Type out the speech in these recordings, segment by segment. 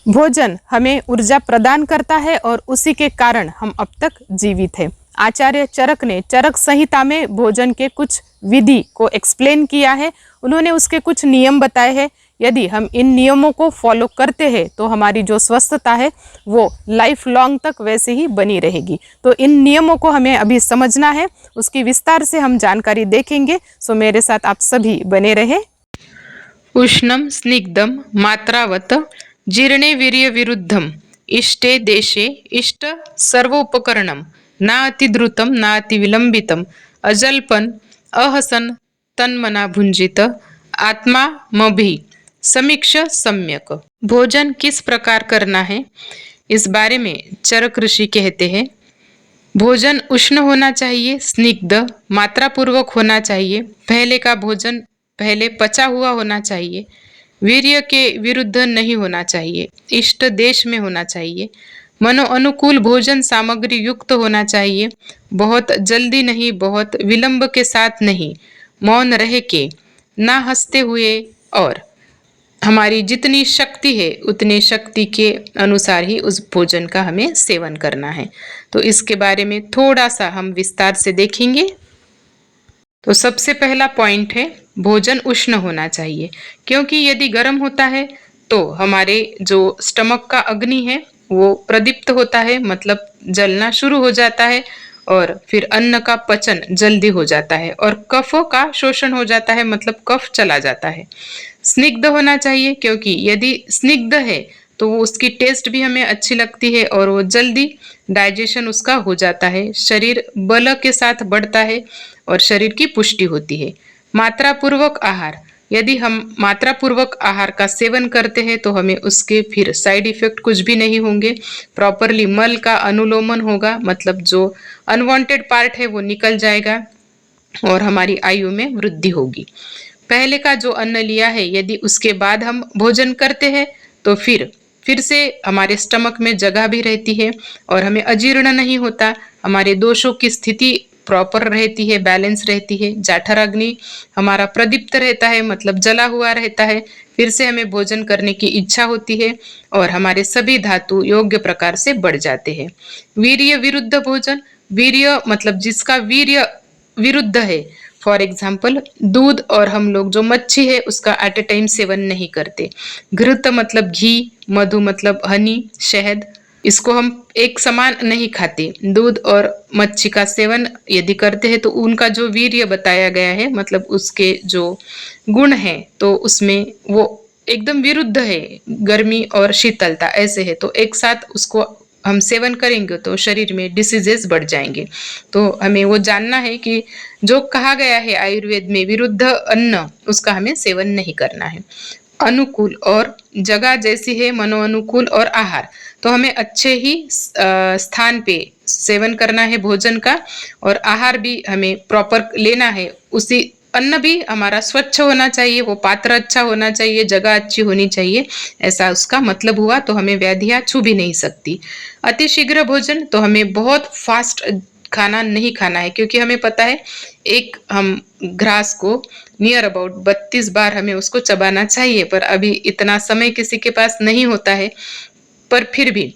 भोजन हमें ऊर्जा प्रदान करता है और उसी के कारण हम अब तक जीवित हैं। आचार्य चरक ने चरक संहिता में भोजन के कुछ विधि को एक्सप्लेन किया है। उन्होंने उसके कुछ नियम बताए हैं। यदि हम इन नियमों को फॉलो करते हैं तो हमारी जो स्वस्थता है वो लाइफ लॉन्ग तक वैसे ही बनी रहेगी। तो इन नियमों को हमें अभी समझना है, उसकी विस्तार से हम जानकारी देखेंगे। सो मेरे साथ आप सभी बने रहें। उष्णं स्निग्धं मात्रावत् जीर्णे वीर्यविरुद्धम् इष्टे देशे इष्ट सर्वोपकरणं नातिद्रुतं नातिविलंबितं अजल्पन अहसन तन्मना भुंजित आत्मा मभि समीक्ष सम्यक। भोजन किस प्रकार करना है, इस बारे में चरक ऋषि कहते हैं। भोजन उष्ण होना चाहिए, स्निग्ध मात्रापूर्वक होना चाहिए। पहले का भोजन पहले पचा हुआ होना चाहिए। वीर्य के विरुद्ध नहीं होना चाहिए। इष्ट देश में होना चाहिए। मनो अनुकूल भोजन सामग्री युक्त होना चाहिए। बहुत जल्दी नहीं, बहुत विलंब के साथ नहीं, मौन रह के, ना हंसते हुए, और हमारी जितनी शक्ति है उतनी शक्ति के अनुसार ही उस भोजन का हमें सेवन करना है। तो इसके बारे में थोड़ा सा हम विस्तार से देखेंगे। तो सबसे पहला पॉइंट है, भोजन उष्ण होना चाहिए, क्योंकि यदि गर्म होता है तो हमारे जो स्टमक का अग्नि है वो प्रदीप्त होता है, मतलब जलना शुरू हो जाता है, और फिर अन्न का पचन जल्दी हो जाता है और कफों का शोषण हो जाता है, मतलब कफ चला जाता है। स्निग्ध होना चाहिए, क्योंकि यदि स्निग्ध है तो वो उसकी टेस्ट भी हमें अच्छी लगती है और वो जल्दी डाइजेशन उसका हो जाता है, शरीर बल के साथ बढ़ता है और शरीर की पुष्टि होती है। मात्रापूर्वक आहार, यदि हम मात्रापूर्वक आहार का सेवन करते हैं तो हमें उसके फिर साइड इफेक्ट कुछ भी नहीं होंगे। प्रॉपरली मल का अनुलोमन होगा, मतलब जो अनवांटेड पार्ट है वो निकल जाएगा और हमारी आयु में वृद्धि होगी। पहले का जो अन्न लिया है यदि उसके बाद हम भोजन करते हैं तो फिर से हमारे स्टमक में जगह भी रहती है और हमें अजीर्ण नहीं होता, हमारे दोषों की स्थिति प्रॉपर रहती है, बैलेंस रहती है, जाठराग्नि हमारा प्रदीप्त रहता है, मतलब जला हुआ रहता है। फिर से हमें भोजन करने की इच्छा होती है और हमारे सभी धातु योग्य प्रकार से बढ़ जाते हैं। वीर्य विरुद्ध भोजन, वीर्य मतलब जिसका वीर्य विरुद्ध है, फॉर एग्जाम्पल दूध, और हम लोग जो मच्छी है उसका एट ए टाइम सेवन नहीं करते। घृत मतलब घी, मधु मतलब हनी, शहद, इसको हम एक समान नहीं खाते। दूध और मच्छी का सेवन यदि करते हैं तो उनका जो वीर्य बताया गया है, मतलब उसके जो गुण हैं, तो उसमें वो एकदम विरुद्ध है। गर्मी और शीतलता ऐसे है, तो एक साथ उसको हम सेवन करेंगे तो शरीर में डिसीजेस बढ़ जाएंगे। तो हमें वो जानना है कि जो कहा गया है आयुर्वेद में विरुद्ध अन्न, उसका हमें सेवन नहीं करना है। अनुकूल, और जगह जैसी है मनो अनुकूल और आहार, तो हमें अच्छे ही स्थान पे सेवन करना है भोजन का, और आहार भी हमें प्रॉपर लेना है। उसी अन्न भी हमारा स्वच्छ होना चाहिए, वो पात्र अच्छा होना चाहिए, जगह अच्छी होनी चाहिए, ऐसा उसका मतलब हुआ। तो हमें व्याधियां छू भी नहीं सकती। अतिशीघ्र भोजन, तो हमें बहुत फास्ट खाना नहीं खाना है, क्योंकि हमें पता है एक हम घास को नियर अबाउट 32 बार हमें उसको चबाना चाहिए, पर अभी इतना समय किसी के पास नहीं होता है। पर फिर भी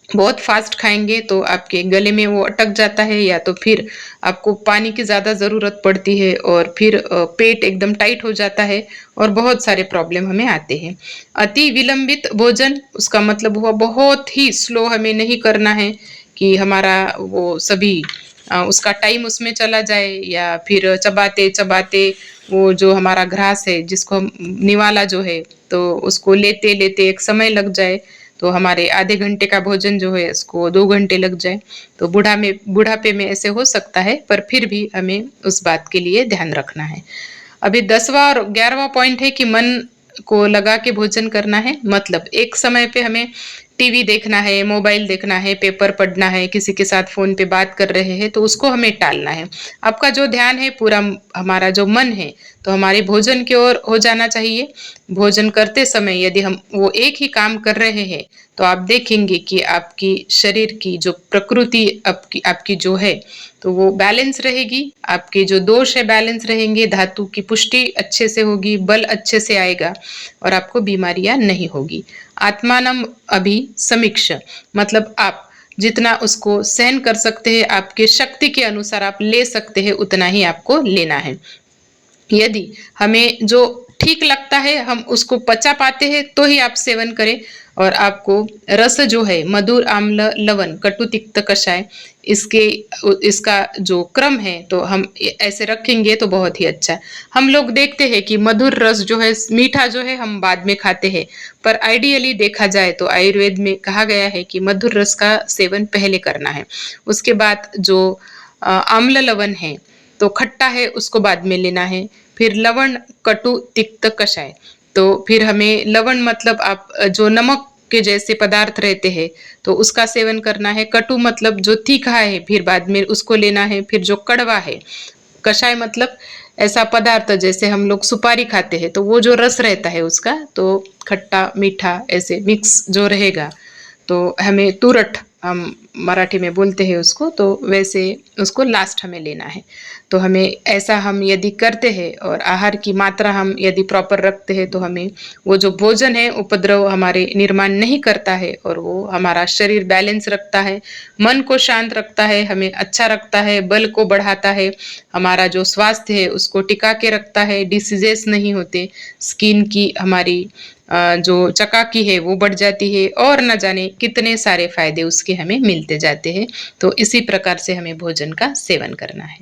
बहुत फास्ट खाएंगे तो आपके गले में वो अटक जाता है, या तो फिर आपको पानी की ज़्यादा ज़रूरत पड़ती है और फिर पेट एकदम टाइट हो जाता है और बहुत सारे प्रॉब्लम हमें आते हैं। अति विलंबित भोजन, उसका मतलब हुआ बहुत ही स्लो, हमें नहीं करना है कि हमारा वो सभी उसका टाइम उसमें चला जाए, या फिर चबाते चबाते वो जो हमारा घास है जिसको हम निवाला जो है, तो उसको लेते लेते एक समय लग जाए, तो हमारे आधे घंटे का भोजन जो है उसको 2 घंटे लग जाए। तो बुढ़ापे में ऐसे हो सकता है, पर फिर भी हमें उस बात के लिए ध्यान रखना है। अभी 10वां और 11वां पॉइंट है कि मन को लगा के भोजन करना है, मतलब एक समय पे हमें टीवी देखना है, मोबाइल देखना है, पेपर पढ़ना है, किसी के साथ फोन पे बात कर रहे हैं तो उसको हमें टालना है। आपका जो ध्यान है पूरा, हमारा जो मन है तो हमारे भोजन की ओर हो जाना चाहिए। भोजन करते समय यदि हम वो एक ही काम कर रहे हैं तो आप देखेंगे कि आपकी शरीर की जो प्रकृति आपकी आपकी जो है तो वो बैलेंस रहेगी, आपके जो दोष है बैलेंस रहेंगे, धातु की पुष्टि अच्छे से होगी, बल अच्छे से आएगा और आपको बीमारियां नहीं होगी। आत्मानम अभी समीक्ष मतलब आप जितना उसको सहन कर सकते हैं, आपके शक्ति के अनुसार आप ले सकते हैं, उतना ही आपको लेना है। यदि हमें जो ठीक लगता है हम उसको पचा पाते हैं तो ही आप सेवन करें। और आपको रस जो है मधुर आम्ल लवण कटु तिक्त कषाय इसके इसका जो क्रम है तो हम ऐसे रखेंगे तो बहुत ही अच्छा है। हम लोग देखते हैं कि मधुर रस जो है मीठा जो है हम बाद में खाते हैं, पर आइडियली देखा जाए तो आयुर्वेद में कहा गया है कि मधुर रस का सेवन पहले करना है। उसके बाद जो आम्ल लवण है तो खट्टा है उसको बाद में लेना है। फिर लवण कटु तिक्त कषाय तो फिर हमें लवण मतलब आप जो नमक के जैसे पदार्थ रहते हैं तो उसका सेवन करना है। कटु मतलब जो तीखा है फिर बाद में उसको लेना है। फिर जो कड़वा है, कषाय मतलब ऐसा पदार्थ जैसे हम लोग सुपारी खाते हैं तो वो जो रस रहता है उसका तो खट्टा मीठा ऐसे मिक्स जो रहेगा तो हमें तुरट हम मराठी में बोलते हैं उसको, तो वैसे उसको लास्ट हमें लेना है। तो हमें ऐसा हम यदि करते हैं और आहार की मात्रा हम यदि प्रॉपर रखते हैं तो हमें वो जो भोजन है उपद्रव हमारे निर्माण नहीं करता है और वो हमारा शरीर बैलेंस रखता है, मन को शांत रखता है, हमें अच्छा रखता है, बल को बढ़ाता है, हमारा जो स्वास्थ्य है उसको टिका के रखता है, डिसीजेस नहीं होते, स्किन की हमारी जो चकाकी है वो बढ़ जाती है और न जाने कितने सारे फायदे उसके हमें मिलते जाते हैं। तो इसी प्रकार से हमें भोजन का सेवन करना है।